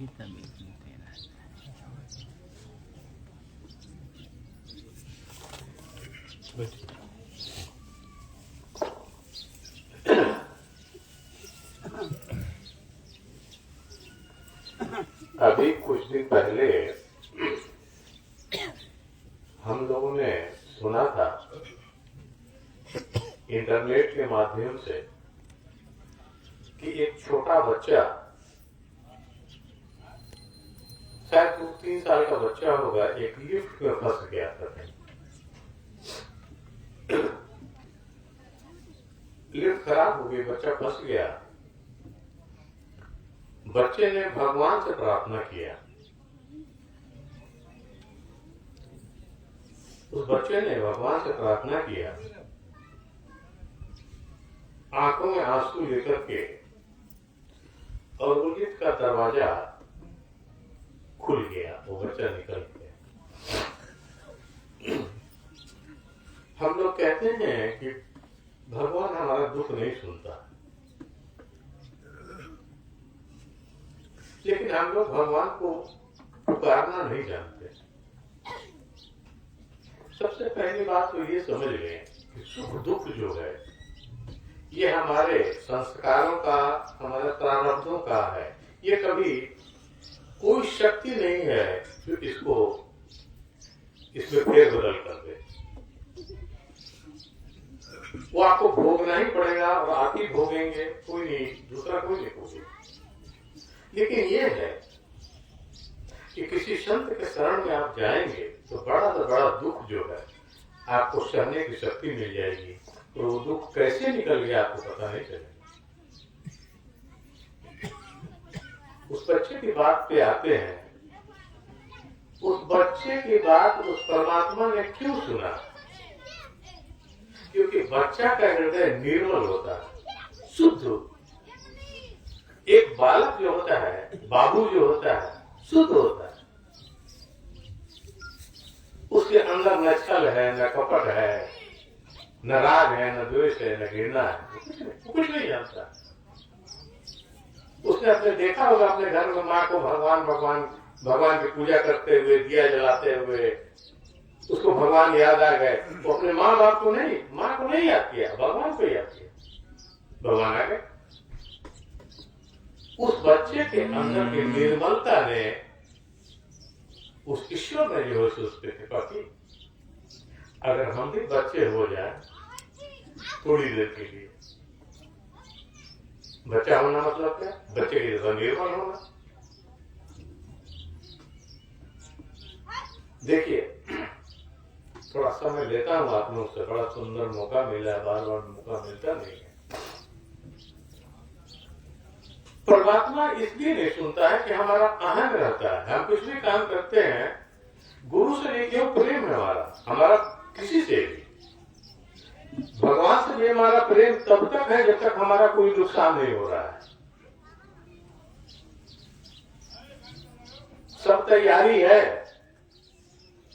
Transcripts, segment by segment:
की तबीयत में तेरा अभी कुछ दिन पहले हम लोगों ने सुना था इंटरनेट के माध्यम से कि एक छोटा बच्चा, शायद 2-3 साल का बच्चा होगा, एक लिफ्ट में फंस गया था। लिफ्ट खराब हो गई, बच्चा फंस गया। बच्चे ने भगवान से प्रार्थना किया। उस बच्चे ने भगवान से प्रार्थना किया, आंखों में आंसू लेकर के, और वो लिफ्ट का दरवाजा खुल गया, वो बच्चा निकल गया। हम लोग कहते हैं कि भगवान हमारा दुख नहीं सुनता, लेकिन हम लोग भगवान को पुकारना नहीं जानते। सबसे पहली बात तो ये समझ लें कि सुख दुख जो है ये हमारे संस्कारों का, हमारे प्रारब्धों का है। ये कभी कोई शक्ति नहीं है जो इसमें फेरबदल कर दे। वो आपको भोगना ही पड़ेगा और आप ही भोगेंगे, कोई नहीं, दूसरा कोई नहीं भोगेगा। लेकिन ये है कि किसी संत के शरण में आप जाएंगे तो बड़ा से बड़ा दुख जो है आपको सहने की शक्ति मिल जाएगी, और वो दुख कैसे निकल गया आपको पता नहीं चलेगा। उस बच्चे की बात पे आते हैं। उस बच्चे की बात उस परमात्मा ने क्यों सुना? क्योंकि बच्चा का हृदय निर्मल होता है, शुद्ध। एक बालक जो होता है, बाबू जो होता है, शुद्ध होता है। उसके अंदर न छल है, न कपट है, न राग है, न द्वेष है, न घृणा है, कुछ नहीं जानता। उसने अपने देखा होगा अपने घर में माँ को भगवान की पूजा करते हुए, दिया जलाते हुए, उसको भगवान याद आ गए। वो अपने माँ बाप को नहीं, माँ को नहीं याद किया, भगवान को याद किया, भगवान आ गए। उस बच्चे के अंदर की निर्मलता ने उस ईश्वर ने जो है उस पर कृपा की। अगर हम भी बच्चे हो जाए थोड़ी देर के लिए, बच्चा होना मतलब क्या? बच्चे की जैसा निर्मल होना। देखिए, थोड़ा समय लेता हूं आप लोगों से, बड़ा सुंदर मौका मिला है, बार बार मौका मिलता नहीं है। परमात्मा इसलिए नहीं सुनता है कि हमारा अहम रहता है। हम कुछ भी काम करते हैं, गुरु से नहीं, क्यों? प्रेम है हमारा किसी से भी। भगवान से भी हमारा प्रेम तब तक है जब तक हमारा कोई नुकसान नहीं हो रहा है। सब तैयारी है,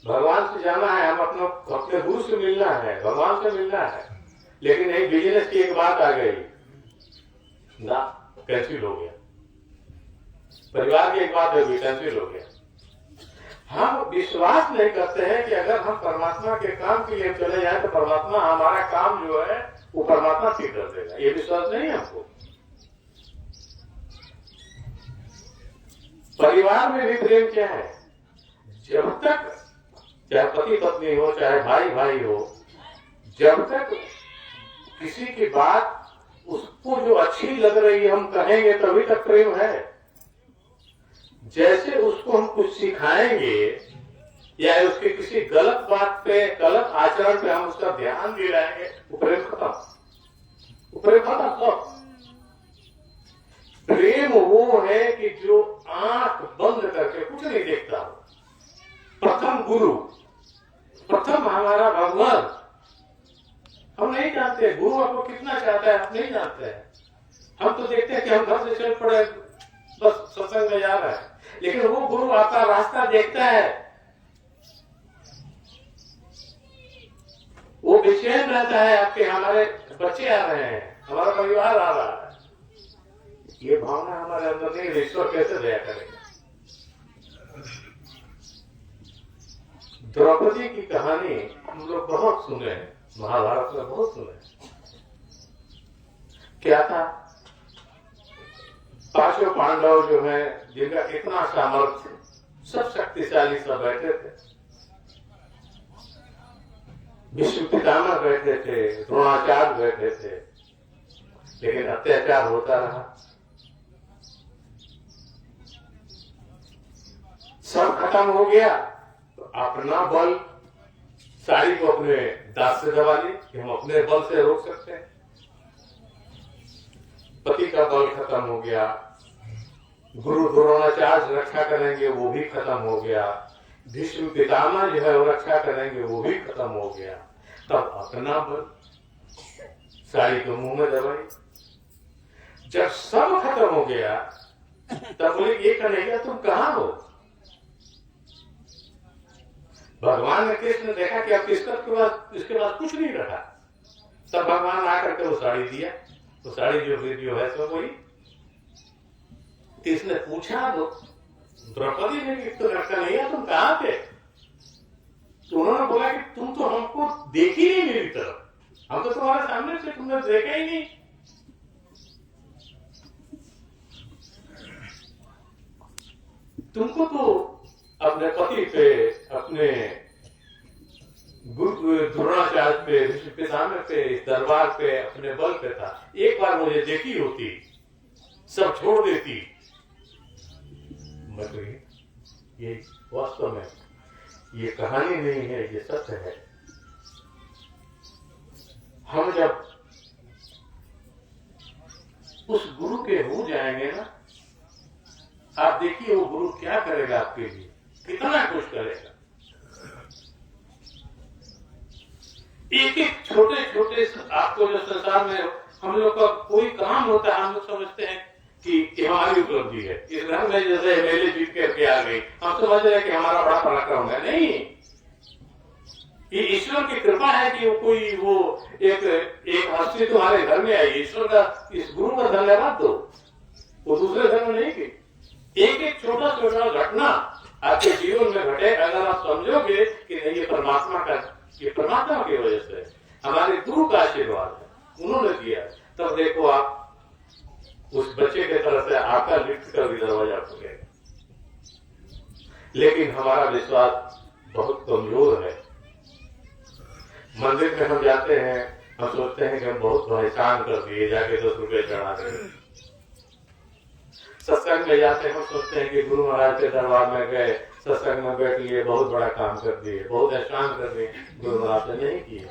भगवान से जाना है, हम अपने गुरु से मिलना है, भगवान से मिलना है। लेकिन एक बिजनेस की एक बात आ गई ना, कैंसिल हो गया। परिवार की एक बात है, कैंसिल हो गया। हम विश्वास नहीं करते हैं कि अगर हम परमात्मा के काम के लिए चले जाएं तो परमात्मा हमारा काम जो है वो परमात्मा ठीक कर देगा। ये विश्वास नहीं है हमको। परिवार में भी प्रेम क्या है? जब तक चाहे पति पत्नी हो, चाहे भाई भाई हो, जब तक किसी की बात उसको जो अच्छी लग रही है हम कहेंगे तभी तक प्रेम है। जैसे उसको हम कुछ सिखाएंगे या उसके किसी गलत बात पे, गलत आचरण पे हम उसका ध्यान दिलाएंगे, वो प्रेम खत्म, वो प्रेम खत्म। प्रेम वो है कि जो आंख बंद करके कुछ नहीं देखता हो। प्रथम गुरु, प्रथम हमारा भगवान। हम नहीं जानते गुरु आपको कितना चाहता है, हम नहीं जानते हैं। हम तो देखते हैं कि हम घर से चल पड़े, बस सत्संग में जा रहा है, लेकिन वो गुरु आपका रास्ता देखता है। वो बेचैन रहता है आपके, हमारे बच्चे आ रहे हैं, हमारा परिवार आ रहा है। ये भावना हमारे अंदर नहीं, ईश्वर कैसे दया करेगा? द्रौपदी की कहानी हम लोग बहुत सुने हैं, महाभारत में बहुत सुने हैं। क्या था? पांचों पांडव जो है, जिनका इतना सामर्थ्य, सब शक्तिशाली सब बैठे थे। भीष्म पितामह बैठे थे, द्रोणाचार्य बैठे थे, लेकिन अत्याचार होता रहा। सब खत्म हो गया तो अपना बल, साड़ी को अपने दांत से दबा ली कि हम अपने बल से रोक सकते हैं। पति का बल खत्म हो गया, गुरु द्रोणाचार्य रक्षा करेंगे वो भी खत्म हो गया, भीष्म पितामह जो है वो रक्षा करेंगे वो भी खत्म हो गया। तब अपना बल, साड़ी को मुंह में दबाई। जब सब खत्म हो गया तब बोले ये कन्हैया तुम कहां हो? भगवान ने कृष्ण देखा कि अब इसके बाद कुछ नहीं रहा। तब भगवान आकर के वो साड़ी दिया। तो साड़ी जो है सो वही। इसने पूछा तो द्रौपदी ने कि तो कन्हैया तुम कहां थे? तो उन्होंने बोला कि तुम तो हमको देखी नहीं मेरी तरफ, हम तो तुम्हारे सामने से तुमने देखा ही नहीं। तुमको तो अपने पति पे, अपने गुरु द्रोणाचार्य पे, भीष्म पितामह पे, इस दरबार पे, अपने बल पे था। एक बार मुझे देखी होती, सब छोड़ देती। मैं तो ये वास्तव में ये कहानी नहीं है, ये सत्य है। हम जब उस गुरु के हो जाएंगे ना, आप देखिए वो गुरु क्या करेगा आपके लिए, कितना कुछ करेगा। एक एक छोटे छोटे आपको जो संसार में हम लोग का कोई काम होता है, हम लोग समझते हैं कि हमारी उपलब्धि है। इस घर में जैसे एमएलए जीत करके आ गई, हम समझ रहे हैं कि हमारा बड़ा पराक्रम है। नहीं, ये ईश्वर की कृपा है कि वो एक हस्ती तुम्हारे घर में आई। ईश्वर का, इस गुरु का धन्यवाद दो। वो दूसरे घर में नहीं की। एक एक छोटा छोटा घटना आपके जीवन में घटे, अगर आप समझोगे कि नहीं ये परमात्मा की वजह से, हमारे गुरु का आशीर्वाद है, उन्होंने दिया, तब देखो आप उस बच्चे के तरफ से आपका लिफ्ट का भी दरवाजा खुलेगा। लेकिन हमारा विश्वास बहुत कमजोर है। मंदिर में हम जाते हैं, हम सोचते हैं कि हम बहुत एहसान कर दिए, जाके 10 रुपए चढ़ा दें। सत्संग में जाते हैं, हम सोचते हैं कि गुरु महाराज के दरबार में गए, सत्संग में बैठ लिए, बहुत बड़ा काम कर दिए, बहुत एहसान कर दिए। गुरु महाराज ने नहीं किया।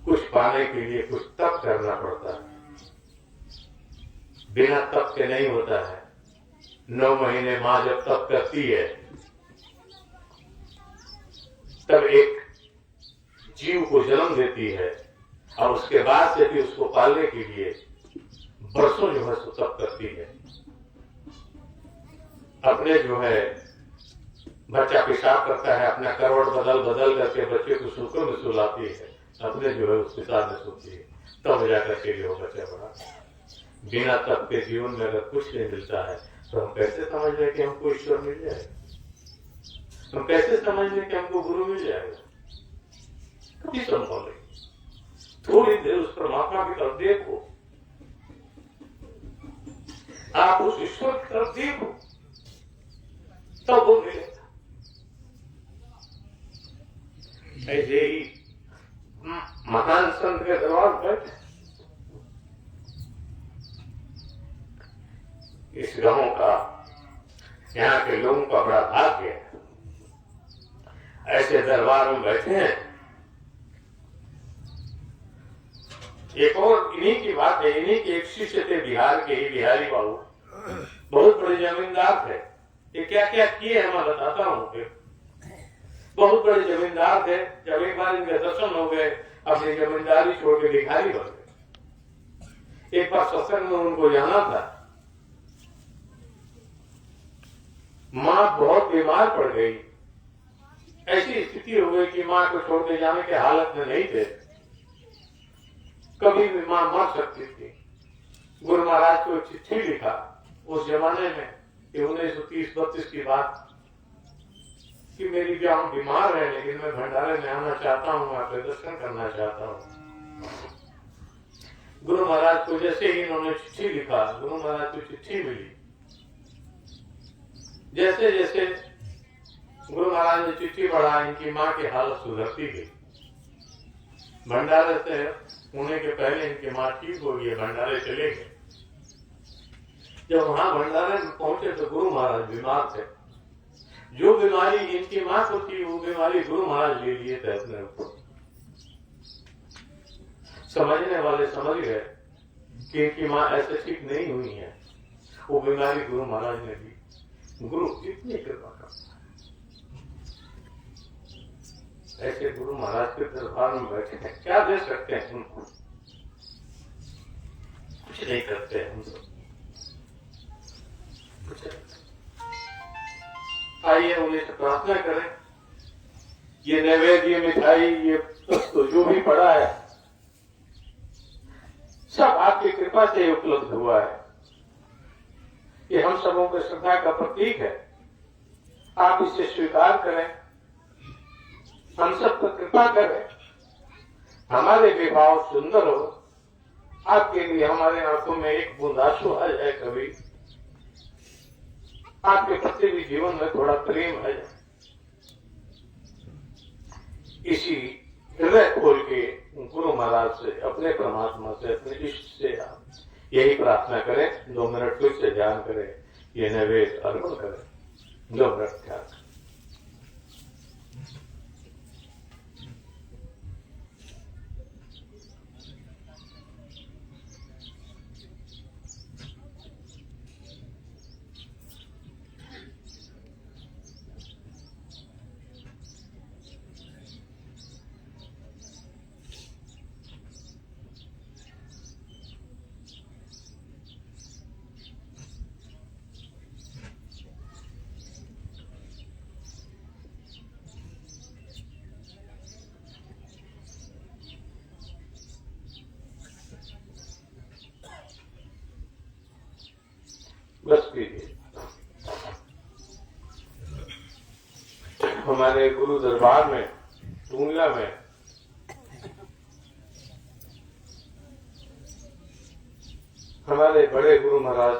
कुछ पाने के लिए कुछ तप करना पड़ता है, बिना तप के नहीं होता है। 9 महीने मां जब तप करती है, तब एक जीव को जन्म देती है, और उसके बाद से भी उसको पालने के लिए बरसों जो है सो तप करती है। अपने जो है बच्चा पेशाब करता है, अपना करवट बदल करके बच्चे को सूखों में सुलाती है, अपने जो है उसके साथ में सोती है, तब जाकर के वो बच्चा बड़ा। बिना तप के जीवन में अगर कुछ नहीं मिलता है तो हम कैसे समझ लें कि हमको ईश्वर मिल जाएगा? हम कैसे समझ लें कि हमको गुरु मिल जाएगा? कभी संभव नहीं। थोड़ी देर उस परमात्मा की तरफ देखो, आप उस ईश्वर की तरफ देखो, तब वो मिलेगा। ऐसे ही महान संत के दरबार पर इस गांव का, यहाँ के लोगों का बड़ा भाग्य है, ऐसे दरबार में बैठे हैं। एक और इन्हीं की बात है, इन्हीं के एक शिष्य थे बिहार के ही, बिहारी बाबू, बहुत बड़े जमींदार थे। ये क्या क्या किए हैं मैं बताता हूँ। बहुत बड़े जमींदार थे। जब एक बार इनके दर्शन हो गए, अपनी जमींदारी छोड़ के भिखारी बन गए। एक बार सत्संग में उनको जाना था, माँ बहुत बीमार पड़ गई। ऐसी स्थिति हो गई कि माँ को छोड़ के जाने के हालत में नहीं थे, कभी भी माँ मर सकती थी। गुरु महाराज को चिट्ठी लिखा उस जमाने में, कि 1930-32 की बात, कि मेरी जान बीमार है लेकिन मैं भंडारे में आना चाहता हूँ, आपके दर्शन करना चाहता हूँ। गुरु महाराज को जैसे ही इन्होंने चिट्ठी लिखा, गुरु महाराज को चिट्ठी मिली। जैसे जैसे गुरु महाराज ने चिट्ठी पढ़ा, इनकी माँ की हालत सुधरती गई। भंडारे से होने के पहले इनकी माँ ठीक हो गई, भंडारे चले गए। जब वहां भंडारे में पहुंचे तो गुरु महाराज बीमार थे। जो बीमारी इनकी माँ को थी वो बीमारी गुरु महाराज ले लिए थे अपने ऊपर। समझने वाले समझ गए कि इनकी माँ ऐसे ठीक नहीं हुई है, वो बीमारी गुरु महाराज ने दी। गुरु कितनी कृपा करता है। ऐसे गुरु महाराज के दरबार में बैठे हैं, क्या दे सकते हैं उनको? कुछ नहीं करते हम सब। आइए उन्हें से प्रार्थना करें। ये नैवेद्य, मिठाई, ये तो जो भी पड़ा है सब आपकी कृपा से उपलब्ध हुआ है। ये हम सबों के श्रद्धा का प्रतीक है। आप इसे स्वीकार करें, हम सब पर कृपा करें, हमारे विभाव सुंदर हो। आपके लिए हमारे आंखों में एक बूंद आंसू आ जाए, कभी आपके प्रति भी जीवन में थोड़ा प्रेम आ जाए। इसी हृदय खोल के गुरु महाराज से, अपने परमात्मा से, अपने इष्ट से आप यही प्रार्थना करें। 2 मिनट फिर से ध्यान करें, ये नैवेद्य अर्पण करें। 2 मिनट ध्यान करें। बस कीजिए। हमारे गुरु दरबार में, टूंगला में हमारे बड़े गुरु महाराज,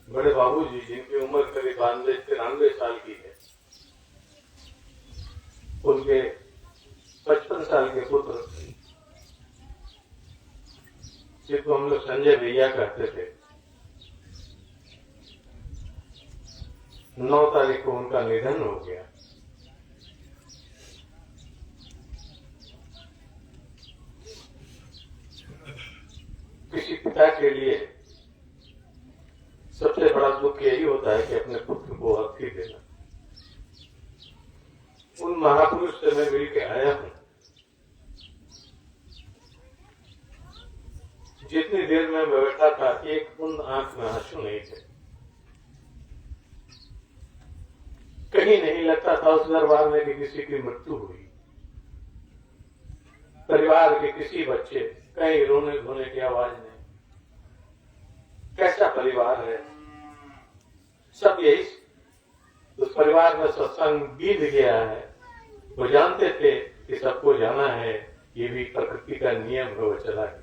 बड़े बाबूजी, जिनकी उम्र करीब 92-93 साल की है, उनके 55 साल के पुत्र, जिनको हम लोग संजय भैया कहते थे, 9 तारीख को उनका निधन हो गया। किसी पिता के लिए सबसे बड़ा दुख यही होता है कि अपने पुत्र को अर्थी देना। उन महापुरुष से मैं मिल के आया हूं। जितनी देर में बैठा था, एक बूंद आंख में आंसू नहीं थे। कहीं नहीं लगता था उस दरबार में कि किसी की मृत्यु हुई। परिवार के किसी बच्चे, कहीं रोने धोने की आवाज नहीं। कैसा परिवार है। सब यही, उस परिवार में सत्संग बीत गया है। वो जानते थे कि सबको जाना है, ये भी प्रकृति का नियम है, वो चला गया।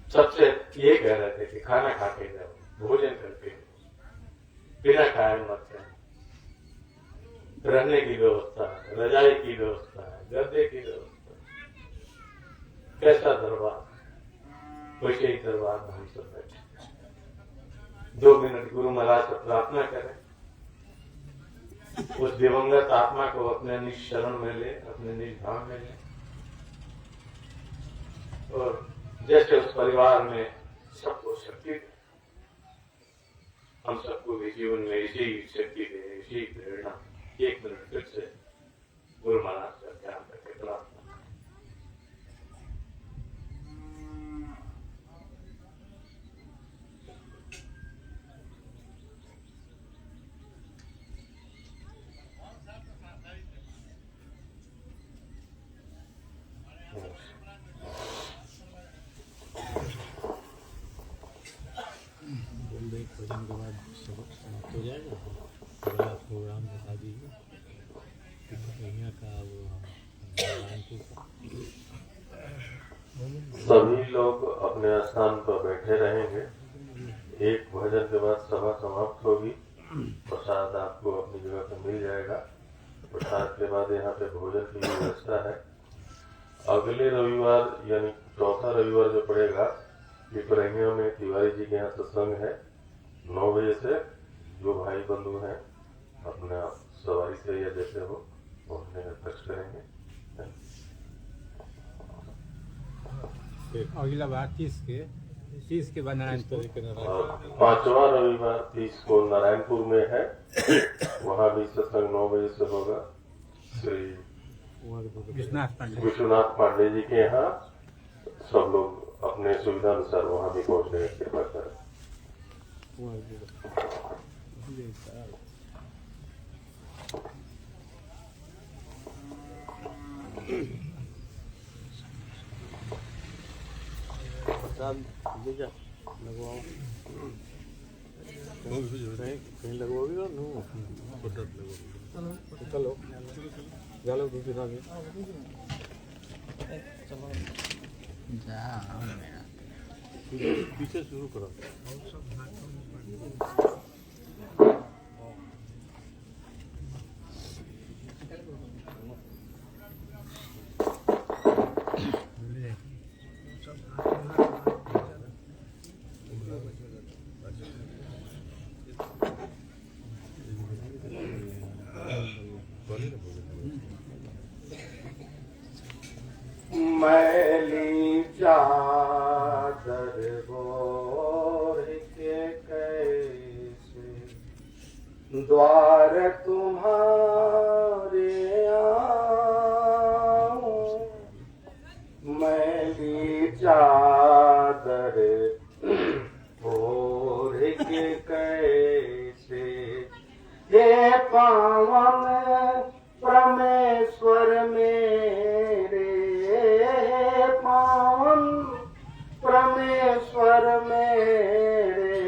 सबसे ये कह रहे थे कि खाना खा के जाओ, भोजन करके, बिना खाए मत जाओ। रहने की व्यवस्था है, रजाई की व्यवस्था है, गद्दे की व्यवस्था है। कैसा दरबार, वैसे ही दरबार में हम सब बैठे। 2 मिनट गुरु महाराज से प्रार्थना करें, उस दिवंगत आत्मा को अपने निज शरण में ले, अपने निज धाम में ले, और जैसे उस परिवार में सबको शक्ति दे, हम सबको भी जीवन में इसी शक्ति दे, इसी प्रेरणा। 1 मिनट फिर से गुरु महाराज का ध्यान करके प्रार्थना। भजन के बाद सब समाप्त हो जाएगा। अगला प्रोग्राम बता दीजिए यहाँ का वो नारायणपुर का। सभी लोग अपने स्थान पर बैठे रहेंगे। एक भजन के बाद सभा समाप्त होगी। प्रसाद आपको अपनी जगह पर मिल जाएगा। प्रसाद के बाद यहाँ पे भोजन की व्यवस्था है। अगले रविवार यानी चौथा रविवार जो पड़ेगा, पिपरहिया में तिवारी जी के यहाँ सत्संग है 9 बजे से। जो भाई बंधु हैं अपना सवारी से या जैसे हो पहुँचने का कष्ट करेंगे। अगला बार 30 के बाद नारायणपुर। और 5वां रविवार 30 को नारायणपुर में है। वहाँ भी सत्संग 9 बजे से होगा। श्री विश्वनाथ पांडे जी के यहाँ सब लोग अपने सुविधा अनुसार वहाँ भी पहुँचने की कृपा करें। लगवाओ कहीं लगवाओगे और चलो चलो दूसरा पीछे शुरू करो। मैली चादर बोर के कैसे द्वार तुम्हारे आऊं। मैली चादर बोर के कैसे हे पावन परमेश्वर मेरे, पावन परमेश्वर मेरे,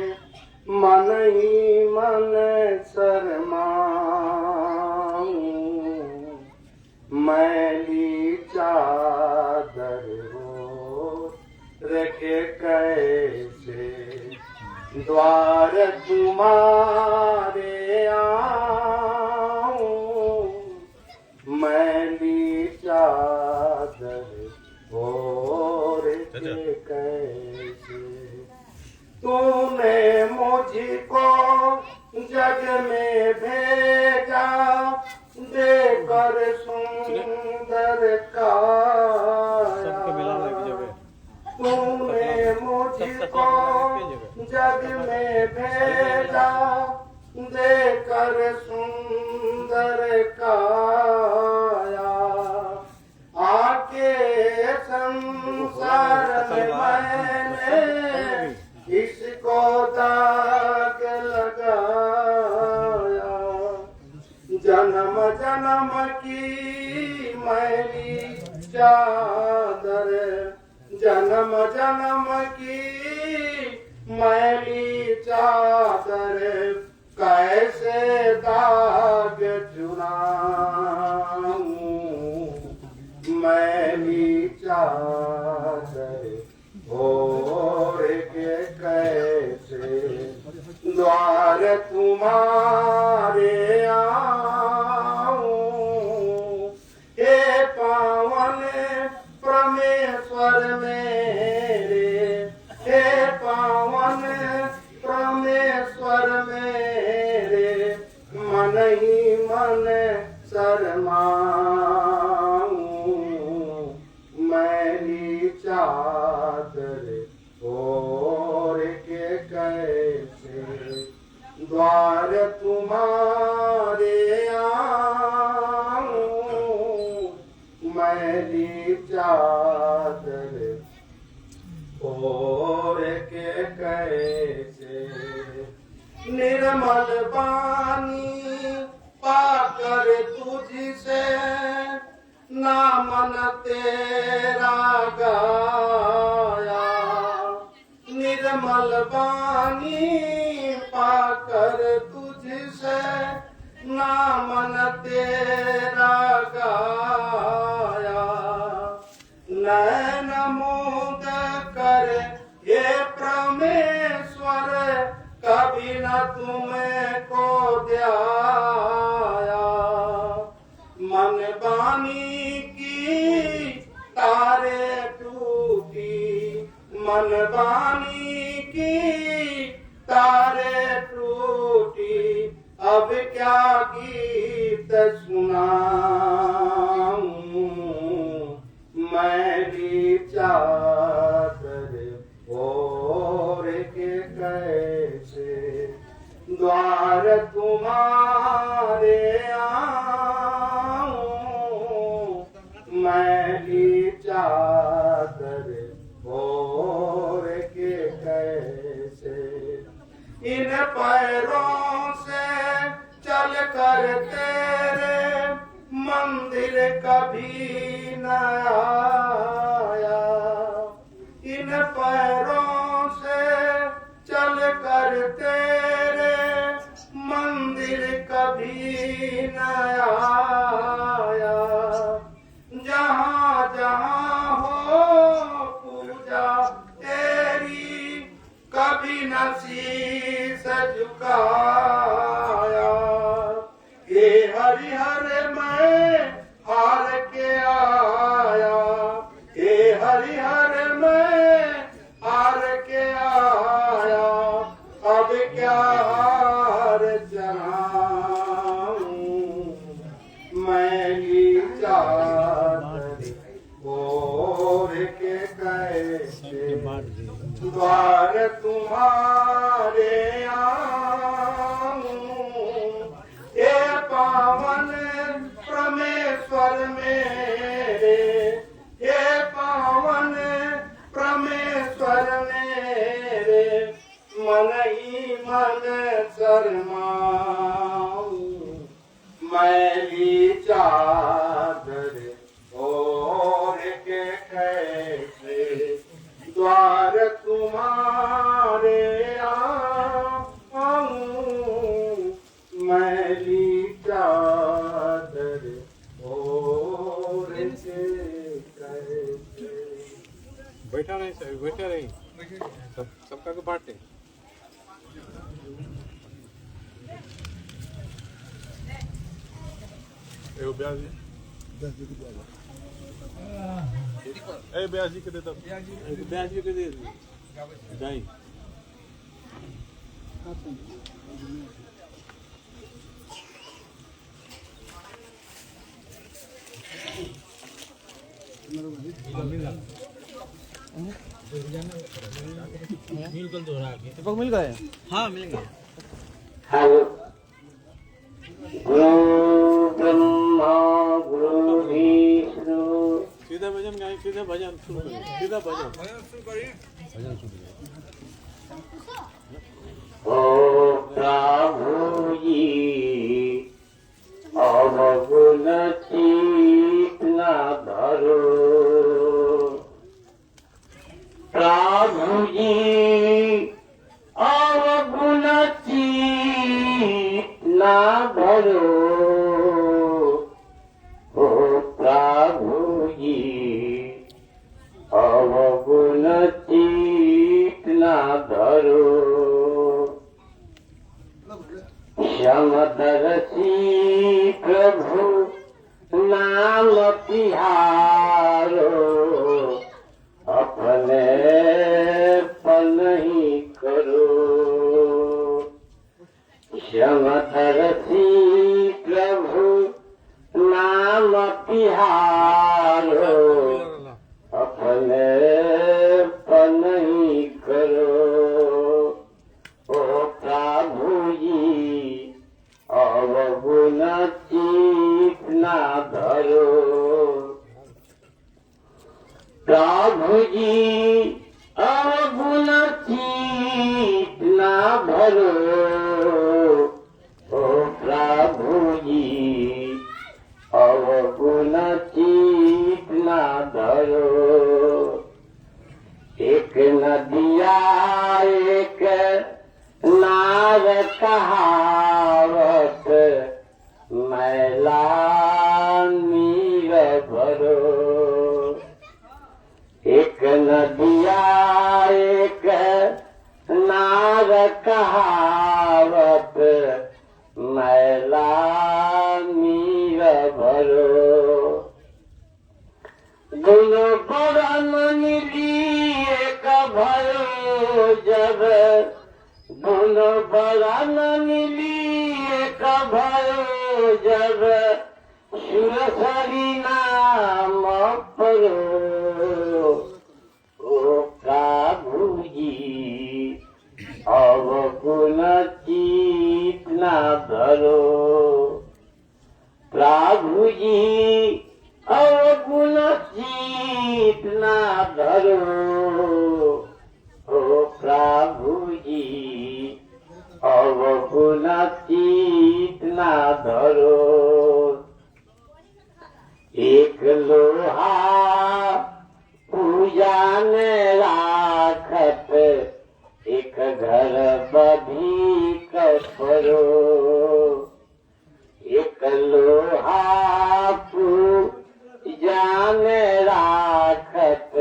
मन ही मन शरमाऊं। मैली चादर रखे कैसे द्वार तुम्हारे आऊं। मैली चादर और कैसे तूने मुझको जग में भेजा, देकर सुंदर काया। तूने मुझको जग में भेजा, देकर सुंदर काया। आके संसार में मैंने इसको दाग लगाया। जन्म जन्म की मैली चादर, जन्म जन्म की मैली चादर, कैसे दाग चुनाऊं। मैली चादर और के कैसे द्वार तुम्हारे आऊं। हे पावन परमेश्वर मेरे, हे पावन परमेश्वर मेरे, मन ही मन शरमाऊं। मैली चादर और के कैसे द्वार तुम्हारे आऊं। मैली चादर और के कैसे निर्मल पानी पाकर तुझसे नामन तेरा गाया। निर्मल पानी मन तेरा गाया, नैन मूंद कर ये परमेश्वर कभी न तुमको ध्याया। मन बानी की तारे टूटी, मन बानी की तारे टूटी, अब क्या गीत सुनाऊं, मेरी चादर ओढ़ के कैसे द्वार तुम्हारे आऊं, मेरी चादर ओढ़ के कैसे। इन पैरों से चल कर तेरे मंदिर कभी न आया, इन पैरों से चल कर तेरे मंदिर कभी न आया। जहाँ जहाँ हो पूजा तेरी कभी न शीश झुकाया। ये हरिहर मैं हार के आया, ये हरिहर मैं हार के आया, अब क्या हार चढ़ाऊं, मैली चादर ओढ़ के कैसे द्वार तुम्हारे आऊं। ये पावन परमेश्वर मेरे, ये पावन परमेश्वर मेरे, मन ही मन शर्माऊं, मैली चादर ओढ़ के कैसे द्वार तुम्हारे आऊं, मैली चादर ओढ़ के कैसे। बैठा रही सर, बैठा रही सबका को बांटे। एगो ब्याज ए ब्याज जी के दे, तब ब्याज जी के दे जाई। बिल्कुल दोहरा के दीपक मिल गए। हाँ मिल गए। हेलो। गुरु ब्रह्मा गुरु विष्णु। सीधा भजन गाए, सीधा भजन शुरू करिए, सीधा भजन शुरू करिए, भजन शुरू करिए। ओ प्रभु जी अवगुण चित्त न धरो, प्रभु जी अवगुण चित्त न धरो, ओ प्रभु जी अवगुण चित्त न धरो। समदर्शी प्रभु नाम तिहारो, अपने पन ही करो। समदर्शी प्रभु नाम तिहारो, अपने पन ही करो। ओ प्रभु जी अवगुण चित्त न धरो, प्रभु जी अवगुण चित्त न धरो, ओ प्रभु जी अवगुण चित्त न धरो। एक नदिया एक नार कहावत, मैला नीर भरो। एक नदिया एक नार कहावत, मैला नीर भरो। दोनों बरन मिली एक भयो जब, दोनों बरन मिली एक भयो जब, सुरसरी नाम परो। ओ प्रभु जी अवगुण चित न धरो। प्रभु जी अवगुण चित न धरो। ओ प्रभु जी अवगुण चित न धरो। एक लोहा पूजा ने राखत, एक घर बधी कपरो। एक लोहा पूजा ने राखत,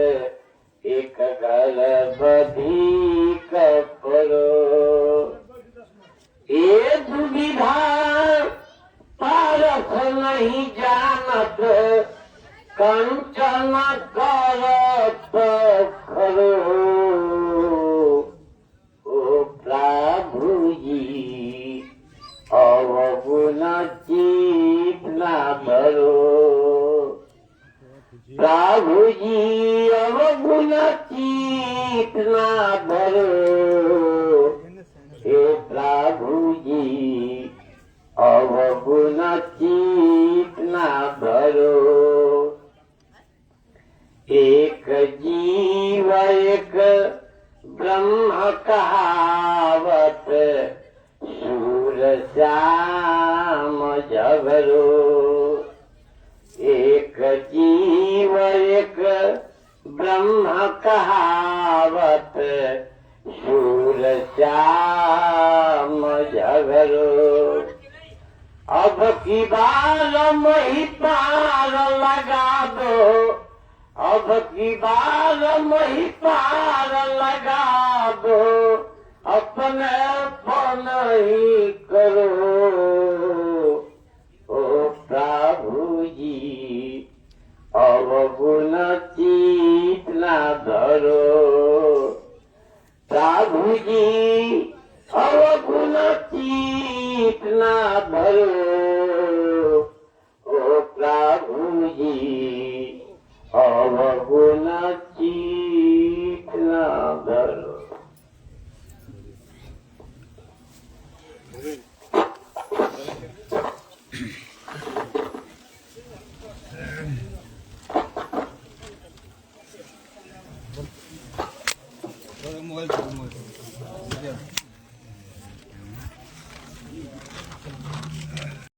एक घर बधी कपरो। ए दुविधा पारस नहीं जानत, कंचन करत खरो। ओ प्रभु जी अवगुण चित न धरो। प्रभु जी अवगुण चित न धरो। हे प्रभु जी अवगुण चित न धरो। एक जीव एक ब्रह्म कहावत, सूर श्याम झगरो। एक जीव एक ब्रह्म कहावत, सूर श्याम झगरो। अब की बार मही पार लगा दो, अब की बार मही पार लगा दो, अपने पन ही करो। ओ प्रभु जी अवगुण चित न धरो। प्रभु जी अवगुण चित न